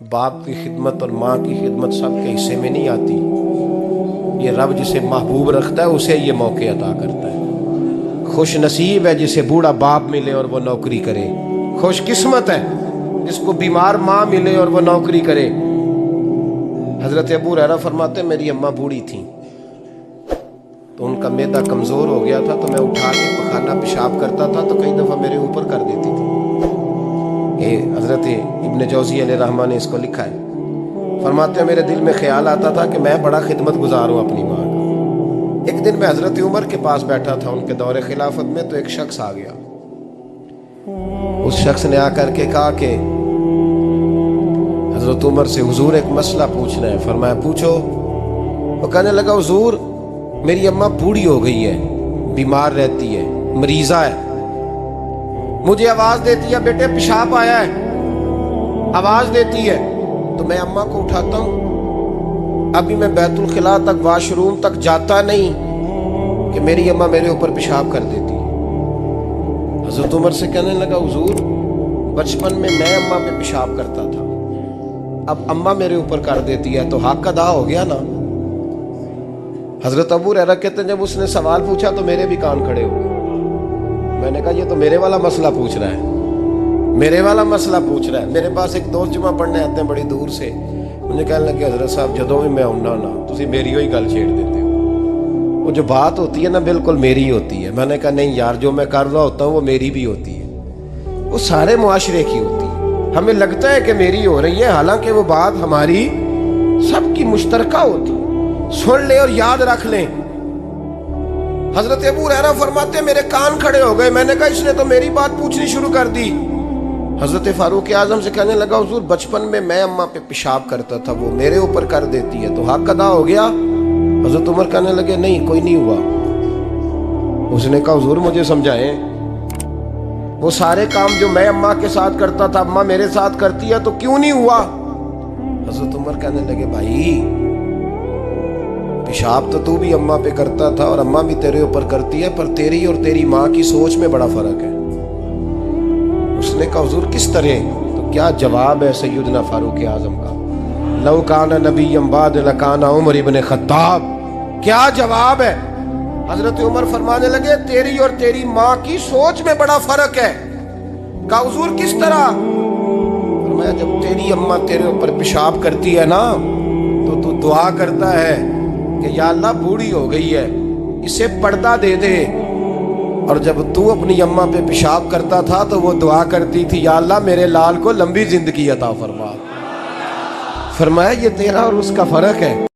باپ کی خدمت اور ماں کی خدمت سب کے حصے میں نہیں آتی. یہ رب جسے محبوب رکھتا ہے اسے یہ موقع عطا کرتا ہے. خوش نصیب ہے جسے بوڑھا باپ ملے اور وہ نوکری کرے. خوش قسمت ہے جس کو بیمار ماں ملے اور وہ نوکری کرے. حضرت ابو ہریرہ فرماتے میری اماں بوڑھی تھیں تو ان کا معدہ کمزور ہو گیا تھا تو میں اٹھا کے پخانہ پیشاب کرتا تھا تو کئی دفعہ میرے اوپر کر دیتی تھی. حضرت ابن جوزی علیہ رحمہ نے اس کو لکھا ہے. فرماتے ہیں میرے دل میں خیال آتا تھا کہ میں بڑا خدمت گزار ہوں اپنی ماں کا. ایک دن میں حضرت عمر کے پاس بیٹھا تھا ان کے دور خلافت میں تو ایک شخص آ گیا. اس شخص نے آ کر کے کہا کہ حضرت عمر سے حضور ایک مسئلہ پوچھنا ہے. فرمایا پوچھو. وہ کہنے لگا حضور میری اماں بوڑھی ہو گئی ہے, بیمار رہتی ہے, مریضہ ہے, مجھے آواز دیتی ہے بیٹے پیشاب آیا ہے, آواز دیتی ہے تو میں اماں کو اٹھاتا ہوں. ابھی میں بیت الخلاء تک واش روم تک جاتا نہیں کہ میری اماں میرے اوپر پیشاب کر دیتی. حضرت عمر سے کہنے لگا حضور بچپن میں اماں پہ پیشاب کرتا تھا, اب اماں میرے اوپر کر دیتی ہے تو حق ادا ہو گیا نا. حضرت ابو ہریرہ کہتے ہیں جب اس نے سوال پوچھا تو میرے بھی کان کھڑے ہو گئے. میں نے کہا یہ تو میرے والا مسئلہ پوچھ رہا ہے, میرے والا مسئلہ پوچھ رہا ہے. میرے پاس ایک دوست جمعہ پڑھنے آتے ہیں بڑی دور سے, مجھے کہنے لگے حضرت صاحب جدوں بھی میں آؤنا نا تسی میری ہوئی گل چھیڑ دیتے ہو, وہ جو بات ہوتی ہے نا بالکل میری ہوتی ہے. میں نے کہا نہیں یار جو میں کر رہا ہوتا ہوں وہ میری بھی ہوتی ہے, وہ سارے معاشرے کی ہوتی ہے. ہمیں لگتا ہے کہ میری ہو رہی ہے حالانکہ وہ بات ہماری سب کی مشترکہ ہوتی ہے. سن لے اور یاد رکھ لیں. حضرت ابو ہریرہ فرماتے میرے کان کھڑے ہو گئے. میں نے کہا اس نے تو میری بات پوچھنی شروع کر دی. حضرت فاروق اعظم سے کہنے لگا حضور بچپن میں اماں پہ پیشاب کرتا تھا وہ میرے اوپر کر دیتی ہے تو حق ادا ہو گیا. حضرت عمر کہنے لگے نہیں کوئی نہیں ہوا. اس نے کہا حضور مجھے سمجھائیں وہ سارے کام جو میں اماں کے ساتھ کرتا تھا اماں میرے ساتھ کرتی ہے تو کیوں نہیں ہوا. حضرت عمر کہنے لگے بھائی پیشاب تو بھی اماں پہ کرتا تھا اور اماں بھی تیرے اوپر کرتی ہے, پر تیری اور تیری ماں کی سوچ میں بڑا فرق ہے. اس نے کہا حضور کس طرح؟ تو کیا جواب ہے سیدنا فاروق اعظم کا, لو کان نبی بعد لکان عمر ابن خطاب. کیا جواب ہے؟ حضرت عمر فرمانے لگے تیری اور تیری ماں کی سوچ میں بڑا فرق ہے. کہا حضور کس طرح؟ فرمایا جب تیری اماں تیرے اوپر پیشاب کرتی ہے نا تو دعا کرتا ہے کہ یا اللہ بوڑھی ہو گئی ہے اسے پردہ دے دے, اور جب تو اپنی اماں پہ پیشاب کرتا تھا تو وہ دعا کرتی تھی یا اللہ میرے لال کو لمبی زندگی عطا فرما. فرمایا یہ تیرا اور اس کا فرق ہے.